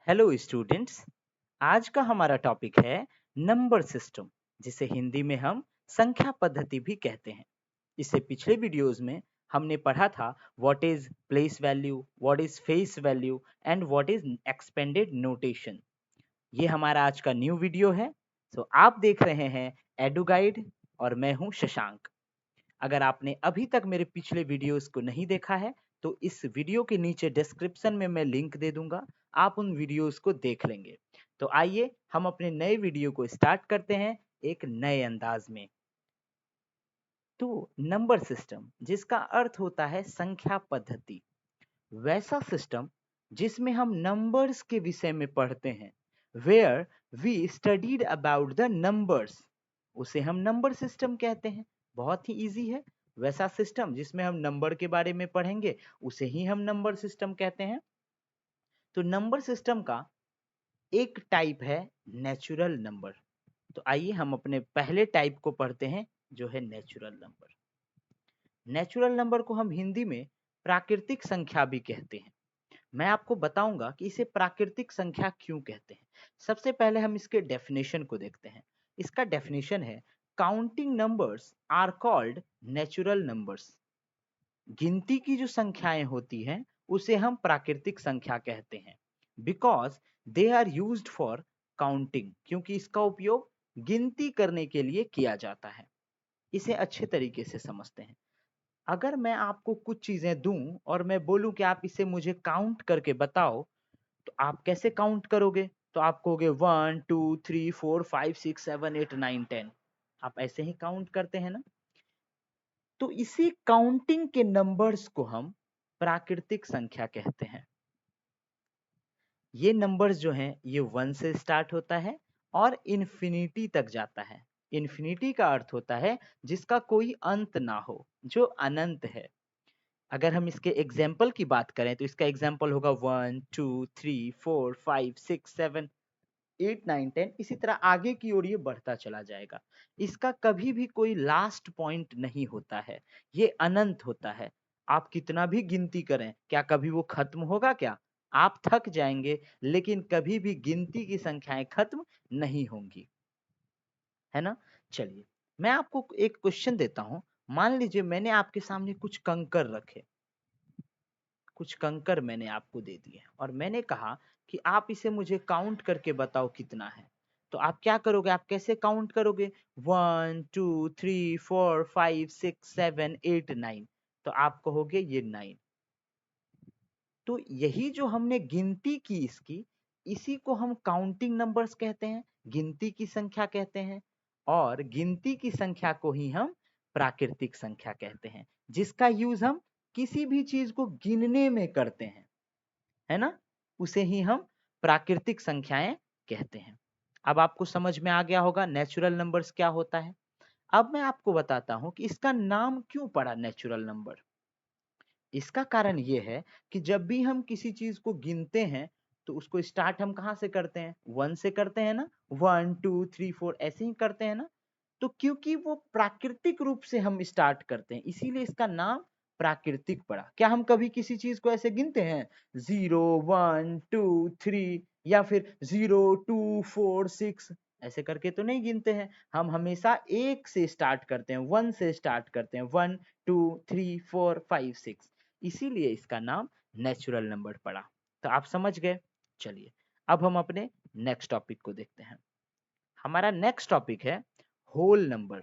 Hello students. आज का हमारा टॉपिक है नंबर सिस्टम, जिसे हिंदी में हम संख्या पद्धति भी कहते हैं। इससे पिछले वीडियोस में हमने पढ़ा था what is place value, what is face value and what is expanded notation. ये हमारा आज का न्यू वीडियो है। सो आप देख रहे हैं एडू गाइड और मैं हूं शशांक। अगर आपने अभी तक मेरे पिछले वीडियोस को नहीं देखा है तो इस वीडियो के नीचे डिस्क्रिप्शन में मैं लिंक दे दूंगा, आप उन वीडियोस को देख लेंगे। तो आइए हम अपने नए वीडियो को स्टार्ट करते हैं एक नए अंदाज में। तो नंबर सिस्टम, जिसका अर्थ होता है संख्या पद्धति, वैसा सिस्टम जिसमें हम नंबर्स के विषय में पढ़ते हैं, where we studied about the numbers, उसे हम नंबर सिस्टम कहते हैं। बहुत ही इजी है। वैसा सिस्टम जिसमें हम नंबर के बारे में पढ़ेंगे उसे ही हम नंबर सिस्टम कहते हैं। तो नंबर सिस्टम का एक टाइप है नेचुरल नंबर। तो आइए हम अपने पहले टाइप को पढ़ते हैं, जो है नेचुरल नंबर। नेचुरल नंबर को हम हिंदी में प्राकृतिक संख्या भी कहते हैं। मैं आपको बताऊंगा कि इसे प्राकृतिक संख्या क्यों कहते हैं। सबसे पहले हम इसके डेफिनेशन को देखते हैं। इसका डेफिनेशन है counting numbers are called natural numbers. गिनती की जो संख्याएं होती हैं उसे हम प्राकृतिक संख्या कहते हैं, because they are used for counting, क्योंकि इसका उपयोग गिनती करने के लिए किया जाता है। इसे अच्छे तरीके से समझते हैं। अगर मैं आपको कुछ चीजें दूं और मैं बोलूं कि आप इसे मुझे काउंट करके बताओ, तो आप कैसे काउंट करोगे? तो आप कहोगे 1 2 3 4 5 6 7 8 9 10। आप ऐसे ही काउंट करते हैं ना। तो इसी काउंटिंग के नंबर्स को हम प्राकृतिक संख्या कहते हैं। ये नंबर्स जो हैं ये 1 से स्टार्ट होता है और इन्फिनिटी तक जाता है। इन्फिनिटी का अर्थ होता है जिसका कोई अंत ना हो, जो अनंत है। अगर हम इसके एग्जाम्पल की बात करें तो इसका एग्जाम्पल होगा 1 2 3 4 5 6 7 8 9 10। इसी तरह आगे की ओर ये बढ़ता चला जाएगा। इसका कभी भी कोई लास्ट पॉइंट नहीं होता है, ये अनंत होता है। आप कितना भी गिनती करें, क्या कभी वो खत्म होगा? क्या आप थक जाएंगे, लेकिन कभी भी गिनती की संख्याएं खत्म नहीं होंगी, है ना। चलिए, मैं आपको एक क्वेश्चन देता हूं। मान लीजिए मैंने आपके सामने कुछ कंकर रखे, कुछ कंकर मैंने आपको दे दिए और मैंने कहा कि आप इसे मुझे काउंट करके बताओ कितना है। तो आप क्या करोगे? आप कैसे काउंट करोगे? 1 2 3 4 5 6 7 8 9। तो आप कहोगे ये 9। तो यही जो हमने गिनती की इसकी, इसी को हम काउंटिंग नंबर्स कहते हैं, गिनती की संख्या कहते हैं। और गिनती की संख्या को ही हम प्राकृतिक संख्या कहते हैं, जिसका यूज हम किसी भी चीज को गिनने में करते हैं, है ना। उसे ही हम प्राकृतिक संख्याएं कहते हैं। अब आपको समझ में आ गया होगा नेचुरल नंबर्स क्या होता है। अब मैं आपको बताता हूं कि इसका नाम क्यों पड़ा नेचुरल नंबर। इसका कारण ये है कि जब भी हम किसी चीज को गिनते हैं तो उसको स्टार्ट हम कहाँ से करते हैं? 1 से करते हैं ना। 1 2 3 4 ऐसे ही करते हैं ना। तो क्योंकि वो प्राकृतिक रूप से हम स्टार्ट करते हैं, इसीलिए इसका नाम प्राकृतिक पड़ा। क्या हम कभी किसी चीज को ऐसे गिनते हैं 0 1 2 3 या फिर 0 2 4 6 ऐसे करके तो नहीं गिनते हैं। हम हमेशा एक से स्टार्ट करते हैं, 1 से स्टार्ट करते हैं, 1 2 3 4 5 6। इसीलिए इसका नाम नेचुरल नंबर पड़ा। तो आप समझ गए। चलिए, अब हम अपने नेक्स्ट टॉपिक को देखते हैं। हमारा नेक्स्ट टॉपिक है होल नंबर।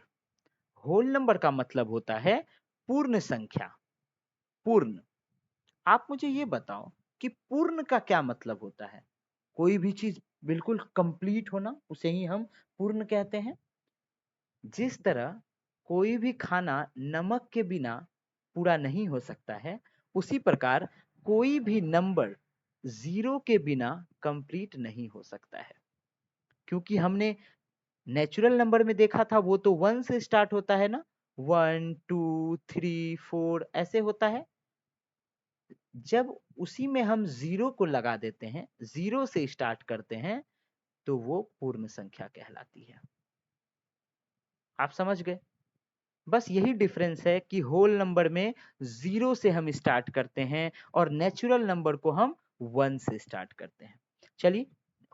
होल नंबर का मतलब होता है पूर्ण संख्या। पूर्ण। आप मुझे ये बताओ कि पूर्ण का क्या मतलब होता है? कोई भी चीज बिल्कुल कंप्लीट होना, उसे ही हम पूर्ण कहते हैं। जिस तरह कोई भी खाना नमक के बिना पूरा नहीं हो सकता है, उसी प्रकार कोई भी नंबर 0 के बिना कंप्लीट नहीं हो सकता है। क्योंकि हमने नेचुरल नंबर में देखा था वो तो 1 से स्टार्ट होता है ना, 1 2 3 4 ऐसे होता है। जब उसी में हम 0 को लगा देते हैं, 0 से स्टार्ट करते हैं, तो वो पूर्ण संख्या कहलाती है। आप समझ गए। बस यही डिफरेंस है कि होल नंबर में 0 से हम स्टार्ट करते हैं और नेचुरल नंबर को हम 1 से स्टार्ट करते हैं। चलिए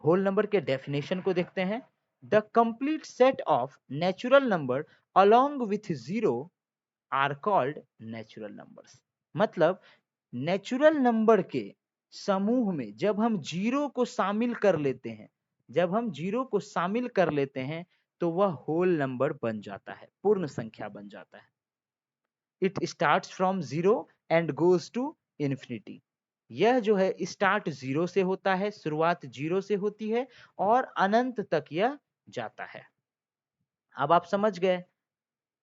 होल नंबर के डेफिनेशन को देखते हैं। The complete set of natural number along with zero are called natural numbers. मतलब नेचुरल नंबर के समूह में जब हम जीरो को शामिल कर लेते हैं, जब हम जीरो को शामिल कर लेते हैं तो वह होल नंबर बन जाता है, पूर्ण संख्या बन जाता है। It starts from zero and goes to infinity. यह जो है स्टार्ट जीरो से होता है, शुरुआत जीरो से होती है और अनंत तक यह जाता है। अब आप समझ गए,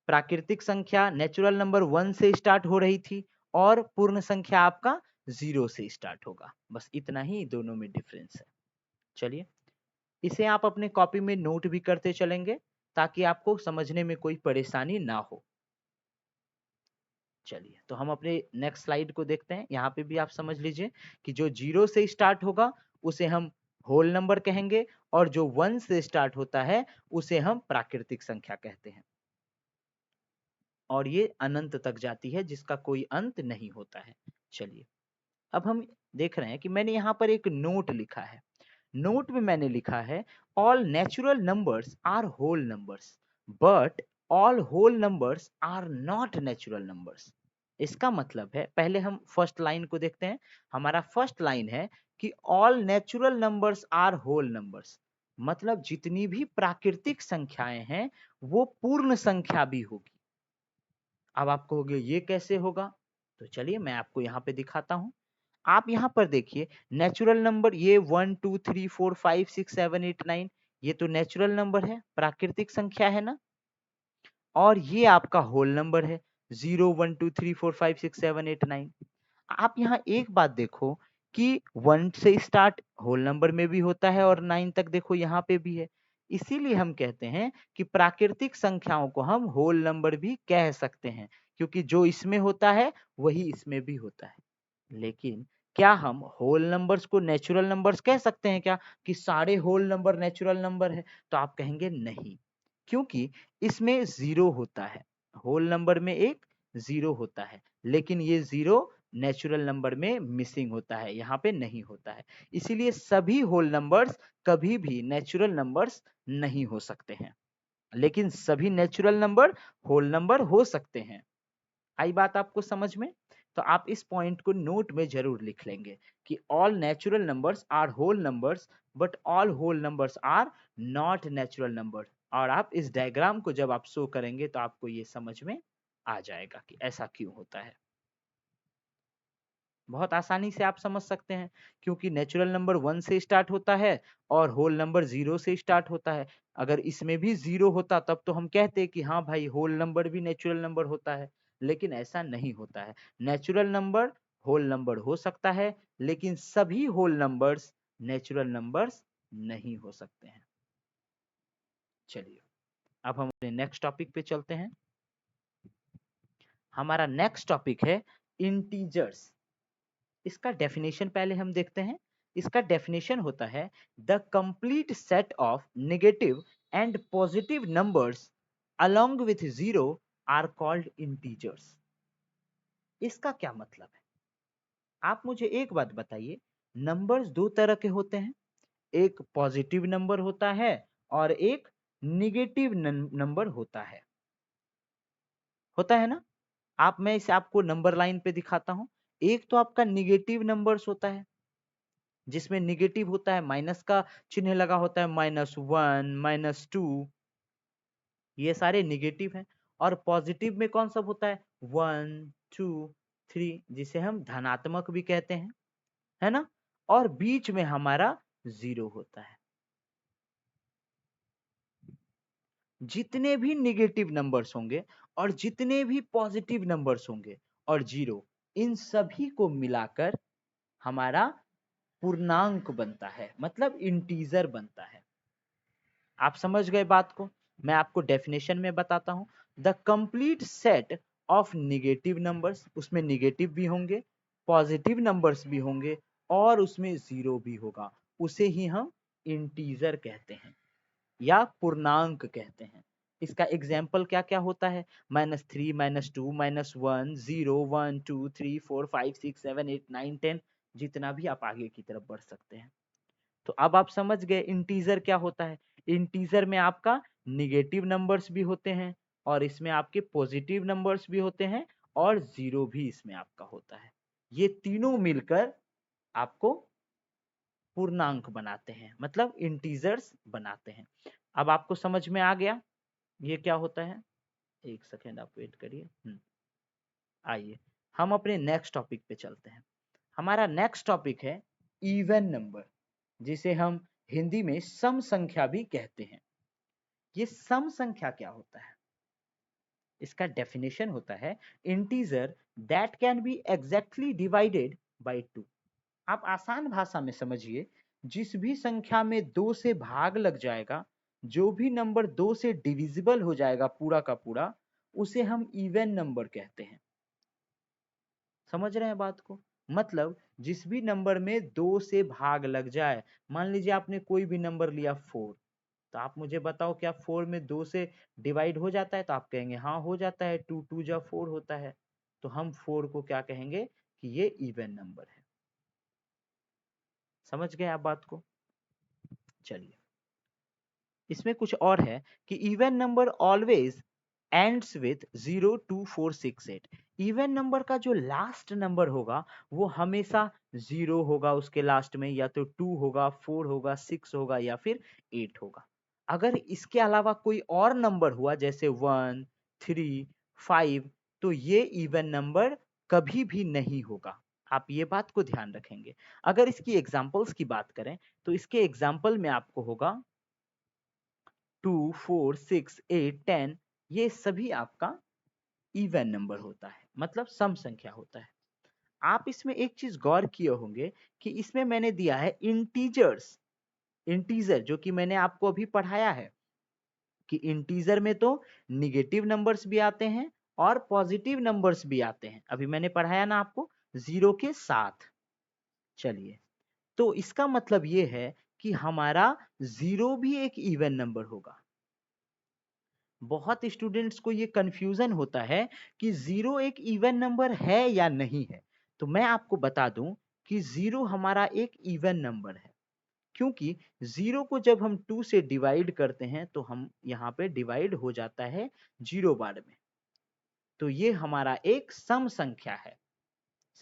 प्राकृतिक संख्या नेचुरल नंबर 1 से स्टार्ट हो रही थी और पूर्ण संख्या आपका 0 से स्टार्ट होगा। बस इतना ही दोनों में डिफरेंस है। चलिए इसे आप अपने कॉपी में नोट भी करते चलेंगे ताकि आपको समझने में कोई परेशानी ना हो। चलिए तो हम अपने नेक्स्ट स्लाइड को देखते हैं। यहाँ पे भी आप समझ लीजिए कि जो 0 से स्टार्ट होगा उसे हम होल नंबर कहेंगे और जो 1 से स्टार्ट होता है उसे हम प्राकृतिक संख्या कहते हैं और ये अनंत तक जाती है जिसका कोई अंत नहीं होता है। चलिए अब हम देख रहे हैं कि मैंने यहाँ पर एक नोट लिखा है। नोट में मैंने लिखा है all natural numbers are whole numbers but all whole numbers are not natural numbers. इसका मतलब है, पहले हम फर्स्ट लाइन को देखते हैं। हमारा फर्स्ट लाइन है कि all natural numbers are whole numbers, मतलब जितनी भी प्राकृतिक संख्याएं हैं वो पूर्ण संख्या भी होगी। अब आप कहोगे ये कैसे होगा, तो चलिए मैं आपको यहाँ पे दिखाता हूँ। आप यहाँ पर देखिए नेचुरल नंबर ये 1 2 3 4 5 6 7 8 9 ये तो नेचुरल नंबर है, प्राकृतिक संख्या है ना। और ये आपका होल नंबर है 0 1 2 3 4 5 6 7 8 9। आप यहाँ एक बात देखो कि 1 से स्टार्ट होल नंबर में भी होता है और 9 तक देखो यहाँ पे भी है। इसीलिए हम कहते हैं कि प्राकृतिक संख्याओं को हम होल नंबर भी कह सकते हैं, क्योंकि जो इसमें होता है वही इसमें भी होता है। लेकिन क्या हम होल नंबर्स को नेचुरल नंबर्स कह सकते हैं क्या, कि सारे होल नंबर नेचुरल नंबर है? तो आप कहेंगे नहीं, क्योंकि इसमें जीरो होता है। होल नंबर में एक जीरो होता है, लेकिन ये जीरो नेचुरल नंबर में मिसिंग होता है, यहाँ पे नहीं होता है। इसीलिए सभी होल नंबर्स कभी भी नेचुरल नंबर्स नहीं हो सकते हैं, लेकिन सभी नेचुरल नंबर होल नंबर हो सकते हैं। आई बात आपको समझ में? तो आप इस पॉइंट को नोट में जरूर लिख लेंगे कि all natural numbers are whole numbers but all whole numbers are not natural number. और आप इस डायग्राम को जब आप शो करेंगे तो आपको ये समझ में आ जाएगा कि ऐसा क्यों होता है। बहुत आसानी से आप समझ सकते हैं, क्योंकि नेचुरल नंबर 1 से स्टार्ट होता है और होल नंबर 0 से स्टार्ट होता है। अगर इसमें भी 0 होता तब तो हम कहते कि हाँ भाई होल नंबर भी नेचुरल नंबर होता है, लेकिन ऐसा नहीं होता है। नेचुरल नंबर होल नंबर हो सकता है, लेकिन सभी होल नंबर्स नेचुरल नंबर्स नहीं हो सकते हैं। चलिए अब हम अपने नेक्स्ट टॉपिक पे चलते हैं। हमारा नेक्स्ट टॉपिक है इंटीजर्स। इसका डेफिनेशन पहले हम देखते हैं। इसका डेफिनेशन होता है the complete set of negative and positive numbers along with zero are called integers. इसका क्या मतलब है? आप मुझे एक बात बताइए, नंबर्स दो तरह के होते हैं, एक पॉजिटिव नंबर होता है और एक निगेटिव नंबर होता है ना। आप, मैं इसे आपको नंबर लाइन पे दिखाता हूं। एक तो आपका निगेटिव नंबर्स होता है, जिसमें निगेटिव होता है, माइनस का चिन्ह लगा होता है, -1 -2, ये सारे निगेटिव हैं। और पॉजिटिव में कौन सा होता है, 1 2 3, जिसे हम धनात्मक भी कहते हैं, है ना। और बीच में हमारा जीरो होता है। जितने भी निगेटिव नंबर्स होंगे और जितने भी पॉजिटिव नंबर्स होंगे और जीरो, इन सभी को मिलाकर हमारा पूर्णांक बनता है, मतलब इंटीजर बनता है। आप समझ गए बात को? मैं आपको डेफिनेशन में बताता हूं। The complete set of negative numbers, उसमें निगेटिव भी होंगे, पॉजिटिव नंबर्स भी होंगे और उसमें जीरो भी होगा, उसे ही हम इंटीजर कहते हैं या पूर्णांक कहते हैं। इसका एग्जाम्पल क्या क्या होता है, -3 -2 -1 0 1 2 3 4 5 6 7 8 9 10, जितना भी आप आगे की तरफ बढ़ सकते हैं। तो अब आप समझ गए इंटीजर क्या होता है। इंटीजर में आपका निगेटिव नंबर्स भी होते हैं और इसमें आपके पॉजिटिव नंबर्स भी होते हैं और जीरो भी इसमें आपका होता है। ये तीनों मिलकर आपको पूर्णांक बनाते हैं, मतलब इंटीजर्स बनाते हैं। अब आपको समझ में आ गया ये क्या होता है। एक सेकेंड आप वेट करिए। आइए हम अपने नेक्स्ट टॉपिक पे चलते हैं। हमारा नेक्स्ट टॉपिक है इवन नंबर, जिसे हम हिंदी में सम संख्या भी कहते हैं। ये सम संख्या क्या होता है? इसका डेफिनेशन होता है integer that can be exactly divided by 2। आप आसान भाषा में समझिए, जिस भी संख्या में 2 से भाग लग जाएगा, जो भी नंबर 2 से डिविजिबल हो जाएगा पूरा का पूरा, उसे हम इवन नंबर कहते हैं। समझ रहे हैं बात को? मतलब जिस भी नंबर में 2 से भाग लग जाए, मान लीजिए आपने कोई भी नंबर लिया 4, तो आप मुझे बताओ क्या 4 में 2 से डिवाइड हो जाता है? तो आप कहेंगे हाँ हो जाता है, 2 2 जा 4 होता है। तो हम 4 को क्या कहेंगे कि ये इवन नंबर है। समझ गए आप बात को? चलिए इसमें कुछ और है कि even number always ends with 0 2 4 6 8। Even number का जो लास्ट नंबर होगा वो हमेशा 0 होगा उसके लास्ट में, या तो 2 होगा, 4 होगा, 6 होगा या फिर 8 होगा। अगर इसके अलावा कोई और नंबर हुआ जैसे 1 3 5, तो ये इवन नंबर कभी भी नहीं होगा। आप ये बात को ध्यान रखेंगे। अगर इसकी एग्जांपल्स की बात करें तो इसके एग्जांपल में आपको होगा 2 4 6 8 10, ये सभी आपका इवन नंबर होता है, मतलब सम संख्या होता है। आप इसमें एक चीज गौर किए होंगे कि इसमें मैंने दिया है इंटीजर्स। इंटीजर जो कि मैंने आपको अभी पढ़ाया है कि इंटीजर में तो निगेटिव नंबर्स भी आते हैं और पॉजिटिव नंबर्स भी आते हैं। अभी मैंने पढ़ाया ना आपको 0 के साथ। चलिए तो इसका मतलब ये है कि हमारा 0 भी एक इवन नंबर होगा। बहुत स्टूडेंट्स को ये कंफ्यूजन होता है कि 0 एक इवन नंबर है या नहीं है। तो मैं आपको बता दूं कि 0 हमारा एक इवन नंबर है, क्योंकि 0 को जब हम 2 से डिवाइड करते हैं तो हम यहाँ पे डिवाइड हो जाता है 0 बार में। तो ये हमारा एक सम संख्या है।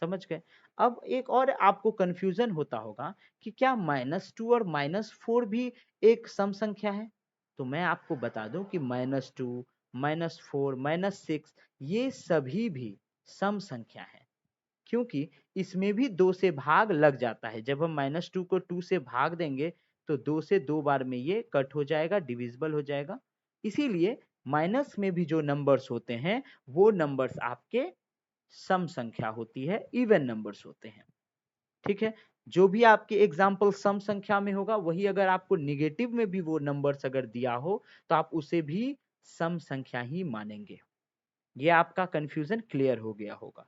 समझ गए? अब एक और आपको कंफ्यूजन होता होगा कि क्या -2 और -4 भी एक सम संख्या है? तो मैं आपको बता दूं कि -2 -4 -6 ये सभी भी सम संख्या है, क्योंकि इसमें भी 2 से भाग लग जाता है। जब हम -2 को 2 से भाग देंगे तो 2 से 2 बार में ये कट हो जाएगा, डिविजिबल हो जाएगा। इसीलिए माइनस में भी जो नंबर्स होते हैं वो नंबर्स आपके सम संख्या होती है, इवन नंबर्स होते हैं। ठीक है, जो भी आपके एग्जाम्पल सम संख्या में होगा वही अगर आपको निगेटिव में भी वो नंबर्स अगर दिया हो तो आप उसे भी सम संख्या ही मानेंगे। ये आपका कंफ्यूजन क्लियर हो गया होगा।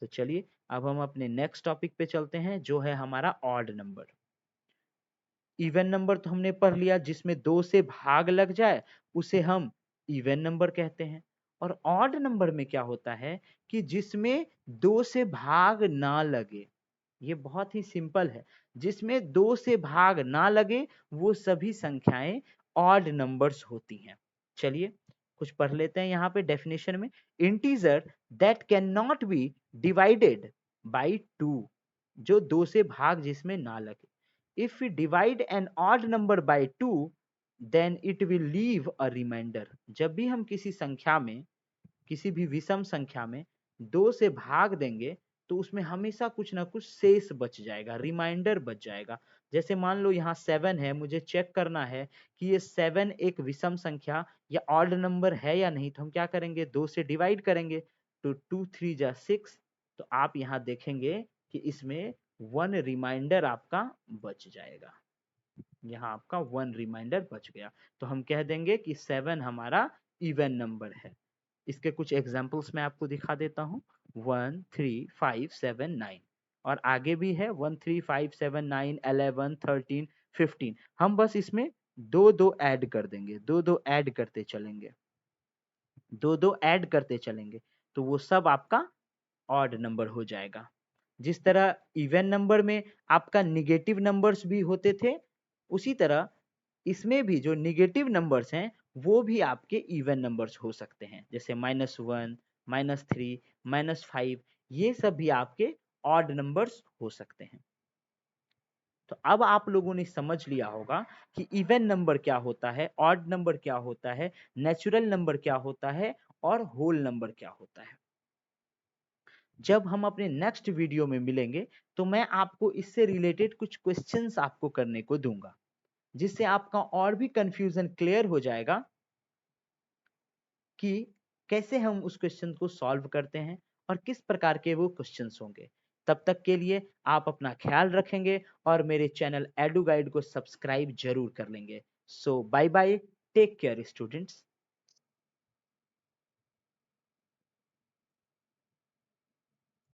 तो चलिए अब हम अपने नेक्स्ट टॉपिक पे चलते हैं, जो है हमारा ऑड नंबर। इवन नंबर तो हमने पढ़ लिया, जिसमें 2 से भाग लग जाए उसे हम इवन नंबर कहते हैं। और ऑड नंबर में क्या होता है कि जिसमें 2 से भाग ना लगे। ये बहुत ही सिंपल है, जिसमें 2 से भाग ना लगे वो सभी संख्याएं ऑड नंबर्स होती हैं। चलिए कुछ पढ़ लेते हैं यहाँ पे डेफिनेशन में। Integer that can not be divided by 2, जो 2 से भाग जिसमें ना लगे। If we divide an odd number by 2, then it will leave a remainder। जब भी हम किसी संख्या में, किसी भी विषम संख्या में 2 से भाग देंगे तो उसमें हमेशा कुछ ना कुछ शेष बच जाएगा, रिमाइंडर बच जाएगा। जैसे मान लो यहाँ 7 है, मुझे चेक करना है कि ये 7 एक विषम संख्या या ऑड नंबर है या नहीं। तो हम क्या करेंगे, 2 से डिवाइड करेंगे तो 2 3 जा 6। तो आप यहाँ देखेंगे कि इसमें 1 रिमाइंडर आपका बच जाएगा। यहाँ आपका 1 रिमाइंडर बच गया, तो हम कह देंगे कि 7 हमारा इवन नंबर है। इसके कुछ एग्जाम्पल्स मैं आपको दिखा देता हूँ। 1 3 5 7 9 और आगे भी है 1 3 5 7 9 11 13 15। हम बस इसमें 2 2 ऐड कर देंगे, 2 2 ऐड करते चलेंगे, 2 2 ऐड करते चलेंगे, तो वो सब आपका ऑड नंबर हो जाएगा। जिस तरह इवन नंबर में आपका निगेटिव नंबर्स भी होते थे, उसी तरह इसमें भी जो निगेटिव नंबर्स हैं वो भी आपके इवन नंबर्स हो सकते हैं, जैसे -1, -3, -5, ये सब भी आपके ऑड नंबर्स हो सकते हैं। तो अब आप लोगों ने समझ लिया होगा कि इवन नंबर क्या होता है, ऑड नंबर क्या होता है, नेचुरल नंबर क्या होता है और होल नंबर क्या होता है। जब हम अपने नेक्स्ट वीडियो में मिलेंगे तो मैं आपको इससे रिलेटेड कुछ क्वेश्चंस आपको करने को दूंगा, जिससे आपका और भी कंफ्यूजन क्लियर हो जाएगा कि कैसे हम उस क्वेश्चन को सॉल्व करते हैं और किस प्रकार के वो क्वेश्चंस होंगे। तब तक के लिए आप अपना ख्याल रखेंगे और मेरे चैनल एडू गाइड को सब्सक्राइब जरूर कर लेंगे। So bye bye, take care students.